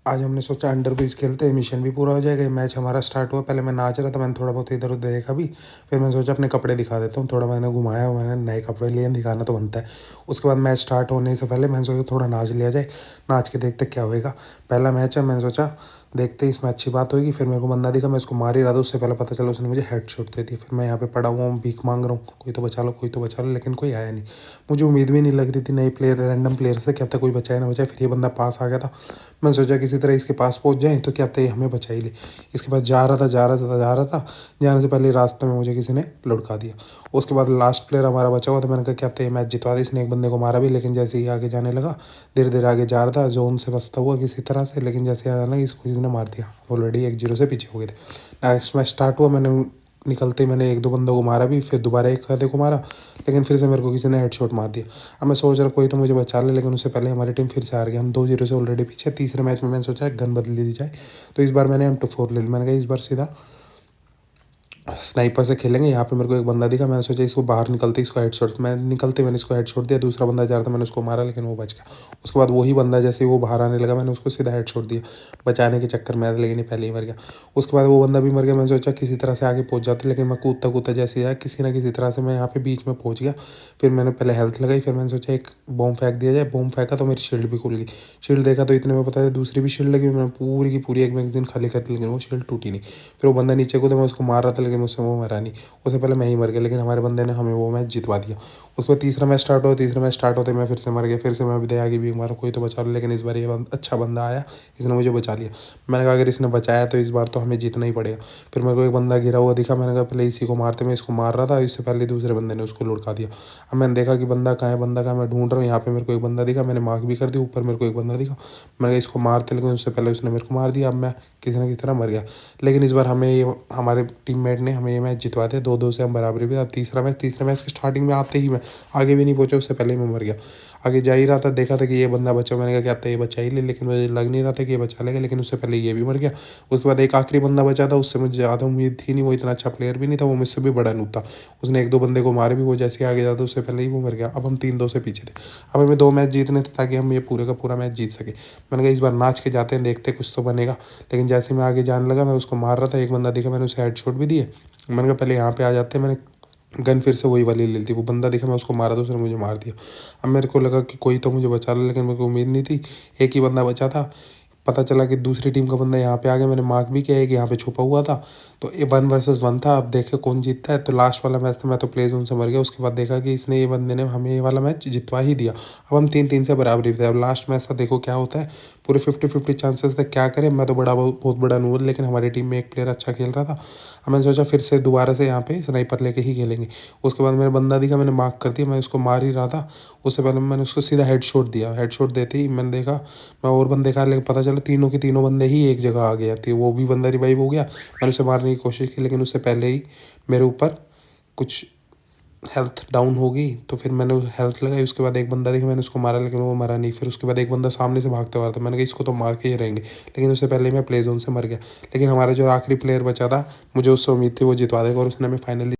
आज हमने सोचा अंडर ब्रिज खेलते हैं, मिशन भी पूरा हो जाएगा। ये मैच हमारा स्टार्ट हुआ, पहले मैं नाच रहा था, मैंने थोड़ा बहुत इधर उधर देखा भी। फिर मैंने सोचा अपने कपड़े दिखा देता हूँ, थोड़ा मैंने घुमाया, मैंने नए कपड़े लिए, दिखाना तो बनता है। उसके बाद मैच स्टार्ट होने से पहले मैंने सोचा थोड़ा नाच लिया जाए, नाच के देखते क्या होएगा। पहला मैच है, मैंने सोचा देखते ही इसमें अच्छी बात होगी। फिर मेरे को बंदा दिखा, मैं उसको मार ही रहा था, उससे पहले पता चला उसने मुझे हेडशॉट दे दी। फिर मैं यहाँ पे पड़ा हुआ हूँ, भीख मांग रहा हूँ, कोई तो बचा लो, कोई तो बचा लो, लेकिन कोई आया नहीं। मुझे उम्मीद भी नहीं लग रही थी नई प्लेयर, रैंडम प्लेयर से, क्या पता कोई बचाए ना बचाए। फिर ये बंदा पास आ गया था, मैंने सोचा किसी तरह इसके पास पहुंच जाए तो क्या पता ये हमें बचा ही ले। इसके पास जा रहा था, जाने से पहले रास्ते में मुझे किसी ने लुढ़का दिया। उसके बाद लास्ट प्लेयर हमारा बचा हुआ था, मैंने कहा क्या पता ये मैच जितवा दे। इसने एक बंदे को मारा भी, लेकिन जैसे ही आगे जाने लगा, धीरे धीरे आगे जा रहा था जोन से बचता हुआ किसी तरह से, लेकिन जैसे आया ना इसको किसी ने मार दिया। ऑलरेडी 1-0 से पीछे हो गए थे। नेक्स्ट मैच स्टार्ट हुआ, मैंने निकलते ही मैंने एक दो बंदों को मारा भी, फिर दोबारा एक आधे को मारा, लेकिन फिर से मेरे को किसी ने हेडशॉट मार दिया। अब मैं सोच रहा कोई तो मुझे बचा ले, लेकिन उससे पहले हमारी टीम फिर से हार गई। हम 2-0 से ऑलरेडी पीछे। तीसरे मैच में मैंने सोचा गन बदल दी जाए, तो इस बार मैंने M24 ले ली। मैंने कहा इस बार सीधा स्नाइपर से खेलेंगे। यहाँ पे मेरे को एक बंदा दिखा, मैंने सोचा इसको बाहर निकलते इसको हेडशॉट, मैंने इसको हेडशॉट दिया। दूसरा बंदा जा रहा था, मैंने उसको मारा, लेकिन वो बच गया। उसके बाद वही बंदा जैसे वो बाहर आने लगा, मैंने उसको सीधा हेडशॉट दिया बचाने के चक्कर में, लेकिन ये पहले ही मर गया। उसके बाद वो बंदा भी मर गया। मैंने सोचा किसी तरह से आगे पहुंच जाते, लेकिन मैं कूदता कूदता जैसे आया किसी ना किसी तरह से मैं यहाँ पे बीच में पहुंच गया। फिर मैंने पहले हेल्थ लगाई, फिर मैंने सोचा एक बॉम्ब फेंक दिया जाए। बॉम्ब फेंका तो मेरी शील्ड भी खुल गई। शील्ड देखा तो इतने में पता है दूसरी भी शील्ड लगी, मैंने पूरी की पूरी एक मैगजीन खाली कर दी, लेकिन वो शील्ड टूटी नहीं। फिर वो बंदा नीचे कूदा, मैं उसको मार रहा था, लेकिन मुझसे वो मरा नहीं। उससे पहले मैं ही मर गया, लेकिन हमारे बंदे ने हमें वो मैच जितवा दिया। उसके बाद तीसरा मैच स्टार्ट हुआ, तीसरा मैच स्टार्ट होते मैं फिर से मर गया। फिर से मैं भी दया की भी मारा, कोई तो बचा लो, लेकिन इस बार ये अच्छा बंदा आया, इसने मुझे बचा लिया। मैंने कहा अगर इसने बचाया तो इस बार तो हमें जीतना ही पड़ेगा। फिर मेरे को एक बंदा गिरा हुआ दिखा, मैंने कहा पहले इसी को मारते। मैं इसको मार रहा था, इससे पहले दूसरे बंदे ने उसको लुढ़का दिया। अब मैंने देखा कि बंदा कहाँ है, बंदा कहाँ, मैं ढूंढ रहा हूँ। यहाँ पे मेरे को एक बंदा दिखा, मैंने मार्क भी कर दी। ऊपर मेरे को एक बंदा दिखा, मैंने कहा इसको मारते, लेकिन उससे पहले उसने मेरे को मार दिया। अब मैं किसी ना किसी तरह मर गया, लेकिन इस बार हमें ये हमारे टीममेट ने हमें ये मैच जितवा दिया। 2-2 से हम बराबरी भी। अब तीसरे मैच के स्टार्टिंग में आते ही मैं आगे भी नहीं पहुंचा, उससे पहले ही मैं मर गया। आगे जा ही रहा था, देखा था कि ये बंदा बचा, मैंने कहा क्या आता ये बचा ही ले, लेकिन मुझे लग नहीं रहा था कि ये बचा लेगा, लेकिन उससे पहले ये भी मर गया। उसके बाद एक आखिरी बंदा बचा था, उससे मुझे ज़्यादा उम्मीद थी नहीं, वो इतना अच्छा प्लेयर भी नहीं था, वो मुझसे भी बड़ा नूब था। उसने एक दो बंदे को मारे भी, वो जैसे आगे जाता उससे पहले ही वो मर गया। अब हम 3-2 से पीछे थे। अब हमें 2 मैच जीतने थे ताकि हम ये पूरे का पूरा मैच जीत सके। मैंने कहा इस बार नाच के जाते हैं, देखते कुछ तो बनेगा। लेकिन जैसे मैं आगे जाने लगा, मैं उसको मार रहा था, एक बंदा दिखा, मैंने उसे हेडशॉट भी दिए। मैंने कहा पहले यहाँ पे आ जाते हैं, मैंने गन फिर से वही वाली ले ली थी। वो बंदा दिखा, मैं उसको मारा तो उसने मुझे मार दिया। अब मेरे को लगा कि कोई तो मुझे बचा ले, लेकिन मेरे को उम्मीद नहीं थी। एक ही बंदा बचा था। पता चला कि दूसरी टीम का बंदा यहाँ पे आ गया, मैंने मार्क भी किया है कि यहाँ पे छुपा हुआ था। तो ये 1 वर्सेस 1 था। अब देखे कौन जीतता है। तो लास्ट वाला मैच था, मैं तो प्ले जोन से मर गया। उसके बाद देखा कि इसने ये बंदे ने हमें ये वाला मैच जितवा ही दिया। अब हम 3-3 से बराबरी थे। अब लास्ट मैच था, देखो क्या होता है। पूरे 50-50 चांसेस थे, क्या करें। मैं तो बहुत बड़ा नूर, लेकिन हमारी टीम में एक प्लेयर अच्छा खेल रहा था। अब मैंने सोचा फिर से दोबारा से यहाँ पे स्नाइपर लेके ही खेलेंगे। उसके बाद मेरा बंदा दिखा, मैंने मार्क कर दिया, मैं उसको मार ही रहा था। उससे पहले मैंने उसको सीधा हेडशॉट दिया। हेडशॉट देते ही मैंने देखा, मैं और बंदे खा, लेकिन पता चला तीनों के तीनों बंदे ही एक जगह आ गए थे। वो भी बंदा रिवाइव हो गया। मैंने उसे मारने की कोशिश की, लेकिन उससे पहले ही मेरे ऊपर कुछ हेल्थ डाउन हो गई। तो फिर मैंने हेल्थ लगाई। उसके बाद एक बंदा देखा, मैंने उसको मारा, लेकिन वो मरा नहीं। फिर उसके बाद एक बंदा सामने से भागते हुआ था, मैंने कहा इसको तो मार के ही रहेंगे, लेकिन उससे पहले ही मैं प्ले जोन से मर गया। लेकिन हमारा जो आखिरी प्लेयर बचा था, मुझे उससे उम्मीद थी वो जितवा देगा, और उसने हमें फाइनली